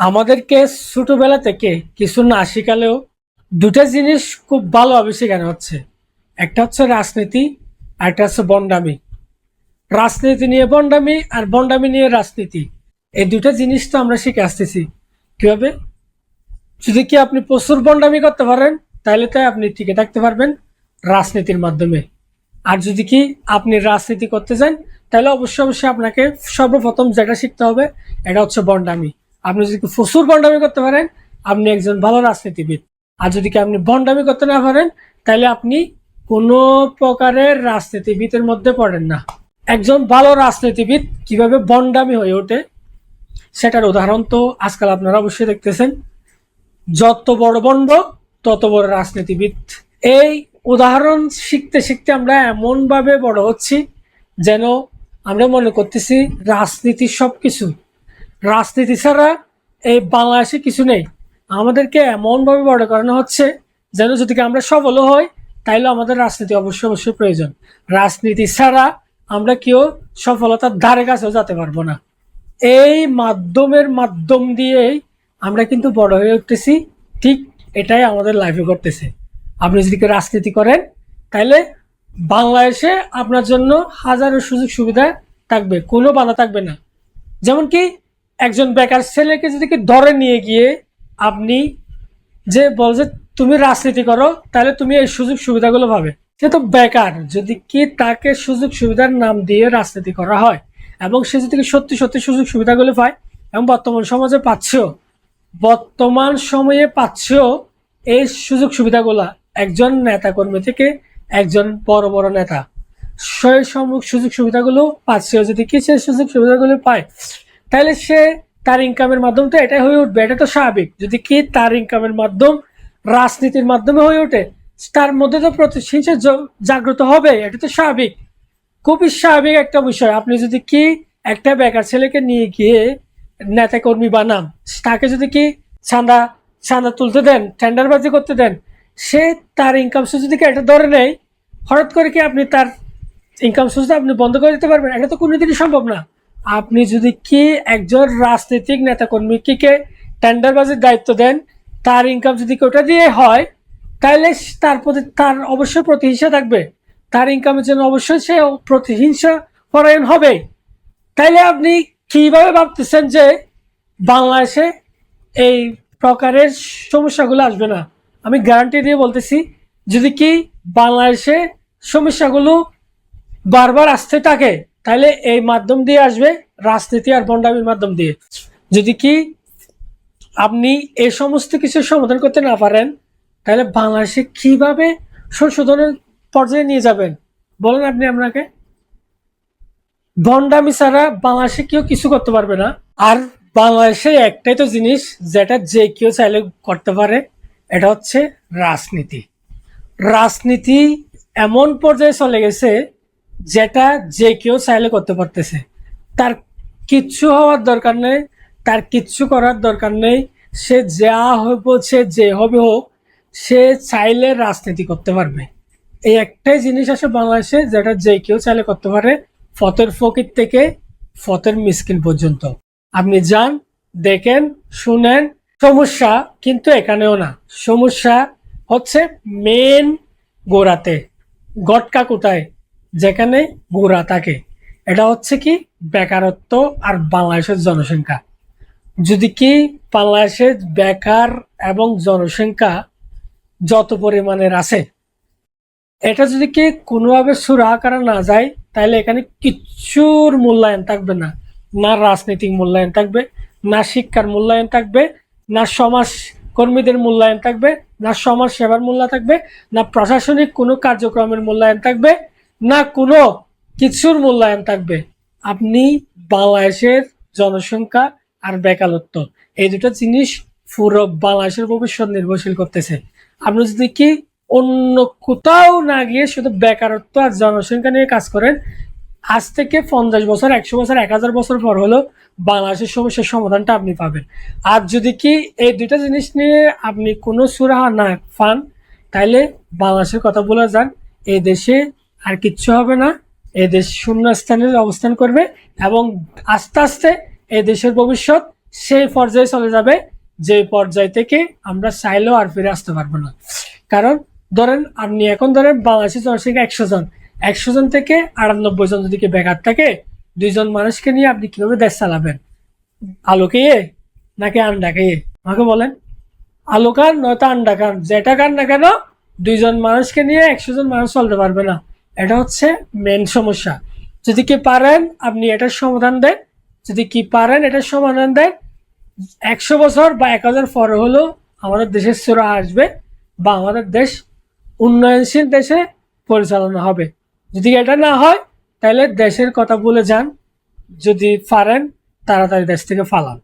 আমাদেরকে ছোটবেলা থেকে কিছু না শিখালেও দুটা জিনিস খুব ভালোভাবে শেখানো হচ্ছে। একটা হচ্ছে রাজনীতি, আর একটা হচ্ছে বন্ডামি। রাজনীতি নিয়ে বন্ডামি আর বন্ডামি নিয়ে রাজনীতি, এই দুটা জিনিস তো আমরা শিখে আসতেছি। কিভাবে? যদি কি আপনি প্রচুর বন্ডামি করতে পারেন, তাহলে তাই আপনি টিকে থাকতে পারবেন রাজনীতির মাধ্যমে। আর যদি কি আপনি রাজনীতি করতে চান, তাহলে অবশ্যই অবশ্যই আপনাকে সর্বপ্রথম যেটা শিখতে হবে, এটা হচ্ছে বন্ডামি। আপনি যদি প্রচুর বন্ডামি করতে পারেন, আপনি একজন ভালো রাজনীতিবিদ। আর যদি কি আপনি বন্ডামি করতে না পারেন, তাহলে আপনি কোনো প্রকারের রাজনীতিবিদের মধ্যে পড়েন না। একজন ভালো রাজনীতিবিদ কিভাবে বন্ডামি হয়ে ওঠে, সেটার উদাহরণ তো আজকাল আপনারা অবশ্যই দেখতেছেন। যত বড় বন্ড, তত বড় রাজনীতিবিদ। এই উদাহরণ শিখতে শিখতে আমরা এমন ভাবে বড় হচ্ছি, যেন আমরা মনে করতেছি রাজনীতি সবকিছু। রাজনীতি ছাড়া এই বাংলাদেশে কিছু নেই। আমাদেরকে এমন ভাবে বড় করানো হচ্ছে, যেন যদি আমরা সফল হই, তাইলে আমাদের রাজনীতি অবশ্যই অবশ্যই প্রয়োজন। রাজনীতি ছাড়া আমরা কেউ সফলতার ধারে কাছেও যেতে পারবো না। এই মাধ্যম দিয়েই আমরা কিন্তু বড় হয়ে উঠতেছি। ঠিক এটাই আমাদের লাইফে ঘটতেছে। আপনি যদি রাজনীতি করেন, তাহলে বাংলাদেশে আপনার জন্য হাজারো সুযোগ সুবিধা থাকবে, কোনো বাধা থাকবে না। যেমন কি একজন বেকার ছেলেকে যদি ধরে নিয়ে গিয়ে আপনি যে বল যে তুমি রাজনীতি করো, তাহলে তুমি এই সুযোগ সুবিধাগুলো পাবে। সে তো বেকার, যদি কি তাকে সুযোগ সুবিধার নাম দিয়ে রাজনীতি করা হয়, এবং সে যদি সত্যি সত্যি সুযোগ সুবিধাগুলো পায়, এবং বর্তমান সময়ে পাচ্ছেও এই সুযোগ সুবিধাগুলা, একজন নেতা কর্মী থেকে একজন বড় বড় নেতা, সেই সুযোগ সুবিধাগুলো পাচ্ছেও, যদি কি সে সুযোগ সুবিধাগুলো পায়, তাহলে সে তার ইনকামের মাধ্যম তো এটাই হয়ে উঠবে। এটা তো স্বাভাবিক। যদি কি তার ইনকামের মাধ্যম রাজনীতির মাধ্যমে হয়ে ওঠে, তার মধ্যে তো প্রতিহিংসা জাগ্রত হবে। এটা তো স্বাভাবিক, খুবই স্বাভাবিক একটা বিষয়। আপনি যদি কি একটা বেকার ছেলেকে নিয়ে গিয়ে নেতা কর্মী বানান, তাকে যদি কি চাঁদা চাঁদা তুলতে দেন, টেন্ডারবাজি করতে দেন, সে তার ইনকাম সোর্স যদি এটা ধরে নেয়, হঠাৎ করে কি আপনি তার ইনকাম সোর্সটা আপনি বন্ধ করে দিতে পারবেন? এটা তো কোনোদিনই সম্ভব না। আপনি যদি কি একজন রাজনৈতিক নেতাকর্মীকে টেন্ডারবাজির দায়িত্ব দেন, তার ইনকাম যদি ওটা দিয়ে হয়, তাহলে তার প্রতি তার অবশ্যই প্রতিহিংসা থাকবে। তার ইনকামের জন্য অবশ্যই সে প্রতিহিংসা পরায়ণ হবে। তাইলে আপনি কিভাবে ভাবতেছেন যে বাংলাদেশে এই প্রকারের সমস্যাগুলো আসবে না? আমি গ্যারান্টি দিয়ে বলতেছি, যদি কি বাংলাদেশে সমস্যাগুলো বারবার আসতে থাকে, তাহলে এই মাধ্যম দিয়ে আসবে, রাজনীতি আর বন্ডামির মাধ্যম দিয়ে। যদি কি আপনি এই সমস্ত কিছু সমাধান করতে না পারেন, তাহলে বাংলাদেশে কিভাবে সংশোধনের পর্যায়ে নিয়ে যাবেন বলেন আপনি আপনাকে? ভন্ডামি ছাড়া বাংলাদেশে কেউ কিছু করতে পারবে না। আর বাংলাদেশে একটাই তো জিনিস যেটা যে কেউ চাইলে করতে পারে, এটা হচ্ছে রাজনীতি। রাজনীতি এমন পর্যায়ে চলে গেছে, যেটা যে কেউ চাইলে করতে পারতেছে। তার কিচ্ছু হওয়ার দরকার নেই, তার কিচ্ছু করার দরকার নেই। সে যা হইব, সে যে হবে হোক, সে চাইলে রাজনীতি করতে পারবে। এই একটাই জিনিস আছে বাংলাদেশে, যেটা যে কেউ চাইলে করতে পারে, ফতের ফকির থেকে ফতের মিসকিন পর্যন্ত। আপনি যান, দেখেন, শুনেন। সমস্যা কিন্তু এখানেও না। সমস্যা হচ্ছে মেন গোড়াতে, গটকা কোথায়, যেখানে গোড়া থাকে। এটা হচ্ছে কি বেকারত্ব আর বাংলাদেশের জনসংখ্যা। যদি কি বাংলাদেশের বেকার এবং জনসংখ্যা যত পরিমাণের আছে, এটা যদি কি কোনোভাবে সুরাহা করা না যায়, তাহলে এখানে কিচ্ছুর মূল্যায়ন থাকবে না। না রাজনৈতিক মূল্যায়ন থাকবে, না শিক্ষার মূল্যায়ন থাকবে, না সমাজ কর্মীদের মূল্যায়ন থাকবে, না সমাজ সেবার মূল্য থাকবে, না প্রশাসনিক কোনো কার্যক্রমের মূল্যায়ন থাকবে, না কোনো কিছুর মূল্যায়ন থাকবে। আপনি বাংলাদেশের জনসংখ্যা আর বেকারত্ব, এই দুটো জিনিস পুরো বাংলাদেশের ভবিষ্যৎ নির্ভরশীল করতেছে। আপনি যদি কি অন্য কোথাও না গিয়ে শুধু বেকারত্ব আর জনসংখ্যা নিয়ে কাজ করেন, আজ থেকে 50 বছর, 100 বছর, 1000 বছর পর হলেও বাংলাদেশের সমস্যার সমাধানটা আপনি পাবেন। আর যদি কি এই দুইটা জিনিস নিয়ে আপনি কোনো সুরাহা না পান, তাহলে বাংলাদেশের কথা বলে যান, এই দেশে আর কিচ্ছু হবে না। এই দেশ শূন্য স্থানে অবস্থান করবে, এবং আস্তে আস্তে এই দেশের ভবিষ্যৎ সেই পর্যায়ে চলে যাবে যে পর্যায় থেকে আমরা চাইলেও আর ফিরে আসতে পারবো না। কারণ ধরেন আপনি এখন ধরেন বাংলাদেশের জনসংখ্যা 100 জন, 100 জন থেকে 98 জন যদি বেকার থাকে, 2 জন মানুষকে নিয়ে আপনি কিভাবে দেশ চালাবেন? আলু খেয়ে নাকি আন্ডা খেয়ে? আমাকে বলেন। আলু খান নয়তো আন্ডা খান, যেটা খান না কেন 2 জন মানুষকে নিয়ে 100 জন মানুষ চলতে পারবে না। এটা হচ্ছে মেন সমস্যা। যদি কি পারেন আপনি এটার সমাধান দেন, যদি কি পারেন এটার সমাধান দেন, 100 বছর বা 1000 পরে হলেও আমাদের দেশের চূড়া আসবে বা আমাদের দেশ উন্নয়নশীল দেশে পরিচালনা হবে। যদি এটা না হয় তাহলে দেশের কথা বলে যান, যদি পারেন তাড়াতাড়ি দেশ থেকে পালান।